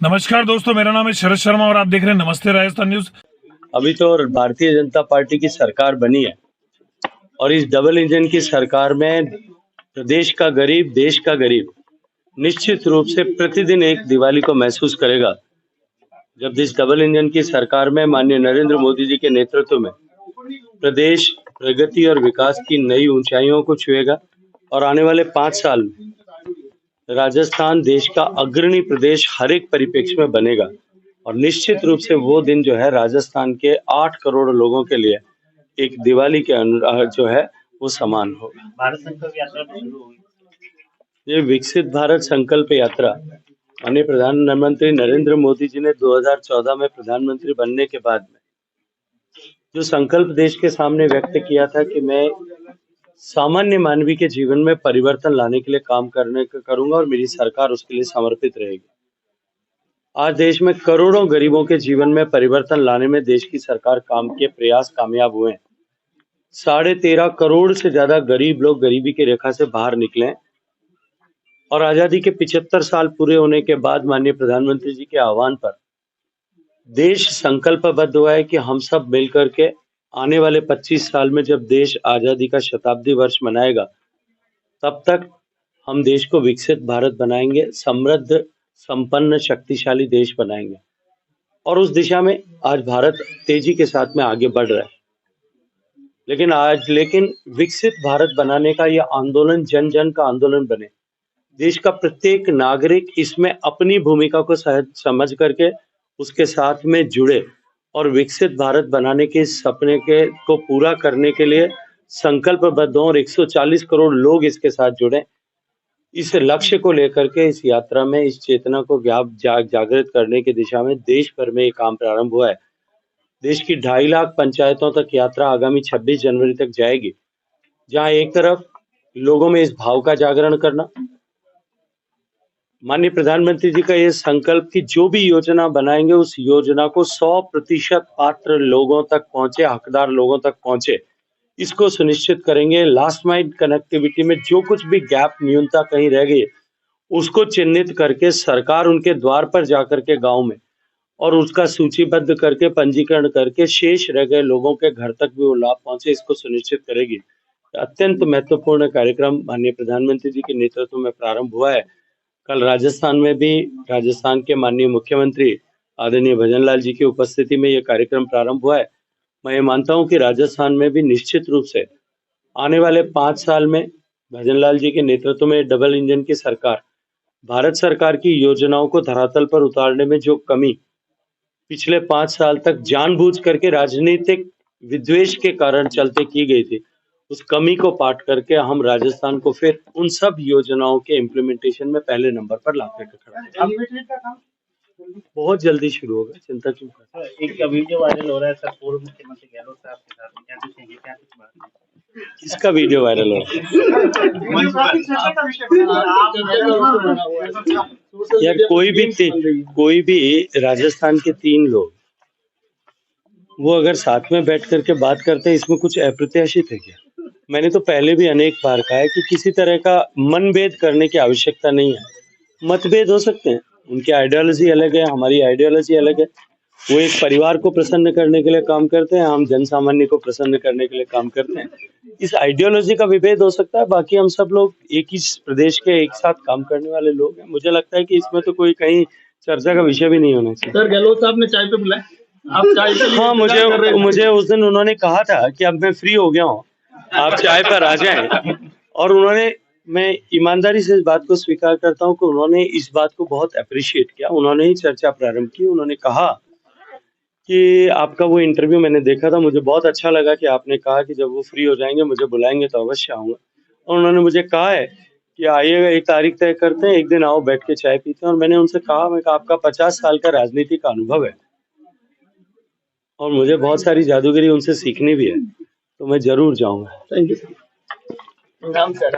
नमस्कार दोस्तों, मेरा नाम है शरद शर्मा और आप देख रहे हैं नमस्ते राजस्थान न्यूज। अभी तो भारतीय जनता पार्टी की सरकार बनी है और इस डबल इंजन की सरकार में प्रदेश का गरीब, देश का गरीब निश्चित रूप से प्रतिदिन एक दिवाली को महसूस करेगा जब इस डबल इंजन की सरकार में माननीय नरेंद्र मोदी जी के नेतृत्व में प्रदेश प्रगति और विकास की नई ऊंचाइयों को छुएगा और आने वाले 5 साल में राजस्थान देश का अग्रणी प्रदेश हर एक परिप्रेक्ष्य में बनेगा और निश्चित रूप से वो दिन जो है राजस्थान के 8 करोड़ लोगों के लिए एक दिवाली के जो है वो समान होगा। भारत संकल्प यात्रा भी शुरू होगी। ये विकसित भारत संकल्प यात्रा माननीय प्रधानमंत्री नरेंद्र मोदी जी ने 2014 में प्रधानमंत्री बनने के बाद में जो संकल्प देश के सामने व्यक्त किया था कि मैं सामान्य मानवी के जीवन में परिवर्तन लाने के लिए काम करूंगा और मेरी सरकार उसके लिए समर्पित रहेगी। आज देश में करोड़ों गरीबों के जीवन में परिवर्तन लाने में देश की सरकार काम के प्रयास कामयाब हुए हैं। 13.5 करोड़ से ज्यादा गरीब लोग गरीबी की रेखा से बाहर निकले हैं और आजादी के 75 साल पूरे होने के बाद माननीय प्रधानमंत्री जी के आह्वान पर देश संकल्पबद्ध हुआ है कि हम सब मिलकर के आने वाले 25 साल में जब देश आजादी का शताब्दी वर्ष मनाएगा तब तक हम देश को विकसित भारत बनाएंगे, समृद्ध, संपन्न, शक्तिशाली देश बनाएंगे और उस दिशा में आज भारत तेजी के साथ में आगे बढ़ रहा है। लेकिन विकसित भारत बनाने का यह आंदोलन जन जन का आंदोलन बने, देश का प्रत्येक नागरिक इसमें अपनी भूमिका को समझ करके उसके साथ में जुड़े और विकसित भारत बनाने के सपने को पूरा करने के लिए संकल्पबद्ध हो और 140 करोड़ लोग इसके साथ जुड़े। इस लक्ष्य को लेकर के इस यात्रा में इस चेतना को जागृत करने की दिशा में देश भर में ये काम प्रारंभ हुआ है। देश की 2.5 लाख पंचायतों तक यात्रा आगामी 26 जनवरी तक जाएगी, जहां एक तरफ लोगों में इस भाव का जागरण करना, माननीय प्रधानमंत्री जी का ये संकल्प कि जो भी योजना बनाएंगे उस योजना को 100% पात्र लोगों तक पहुंचे, हकदार लोगों तक पहुंचे, इसको सुनिश्चित करेंगे। लास्ट माइल कनेक्टिविटी में जो कुछ भी गैप, न्यूनता कहीं रह गई उसको चिन्हित करके सरकार उनके द्वार पर जाकर के गांव में और उसका सूचीबद्ध करके पंजीकरण करके शेष रह गए लोगों के घर तक भी वो लाभ पहुंचे, इसको सुनिश्चित करेगी। अत्यंत महत्वपूर्ण कार्यक्रम माननीय प्रधानमंत्री जी के नेतृत्व में प्रारंभ हुआ है। कल राजस्थान में भी राजस्थान के माननीय मुख्यमंत्री आदरणीय भजनलाल जी की उपस्थिति में यह कार्यक्रम प्रारंभ हुआ है। मैं ये मानता हूं कि राजस्थान में भी निश्चित रूप से आने वाले 5 साल में भजनलाल जी के नेतृत्व में डबल इंजन की सरकार भारत सरकार की योजनाओं को धरातल पर उतारने में जो कमी पिछले 5 साल तक जानबूझ करके राजनीतिक विद्वेष के कारण चलते की गई थी, उस कमी को पाट करके हम राजस्थान को फिर उन सब योजनाओं के इम्प्लीमेंटेशन में पहले नंबर पर ला करके खड़ा करेंगे। बहुत जल्दी शुरू होगा, चिंता क्यों कर। एक वीडियो वायरल हो रहा है सर, पूर्व मुख्यमंत्री गहलोत साहब के साथ में, क्या पूछेंगे, क्या कुछ बात है? किसका वीडियो वायरल हो रहा है? यार कोई भी राजस्थान के 3 लोग वो अगर साथ में बैठ करके बात करते हैं, इसमें कुछ अप्रत्याशित है क्या? मैंने तो पहले भी अनेक बार कहा है कि किसी तरह का मनभेद करने की आवश्यकता नहीं है। मतभेद हो सकते हैं, उनकी आइडियोलॉजी अलग है, हमारी आइडियोलॉजी अलग है। वो एक परिवार को प्रसन्न करने के लिए काम करते हैं, हम जनसामान्य को प्रसन्न करने के लिए काम करते हैं। इस आइडियोलॉजी का विभेद हो सकता है, बाकी हम सब लोग एक ही प्रदेश के एक साथ काम करने वाले लोग हैं। मुझे लगता है कि इसमें तो कोई कहीं चर्चा का विषय भी नहीं होना चाहिए। सर, गहलोत साहब ने चाय पे बुलाया, आप चाय के लिए? हाँ, मुझे उस दिन उन्होंने कहा था कि अब मैं फ्री हो गया हूँ, आप चाय पर आ जाएं। और मैं ईमानदारी से इस बात को स्वीकार करता हूँ कि उन्होंने इस बात को बहुत अप्रिशिएट किया। उन्होंने ही चर्चा प्रारंभ की। उन्होंने कहा कि आपका वो इंटरव्यू मैंने देखा था, मुझे बहुत अच्छा लगा कि आपने कहा कि जब वो फ्री हो जाएंगे मुझे बुलाएंगे तो अवश्य आऊंगा। और उन्होंने मुझे कहा है कि आइएगा, एक तारीख तय करते हैं, एक दिन आओ, बैठ के चाय पीते हैं। और मैंने उनसे कहा आपका 50 साल का राजनीति का अनुभव है और मुझे बहुत सारी जादूगरी उनसे सीखनी भी है, तो मैं जरूर जाऊंगा। Thank you. राम सर।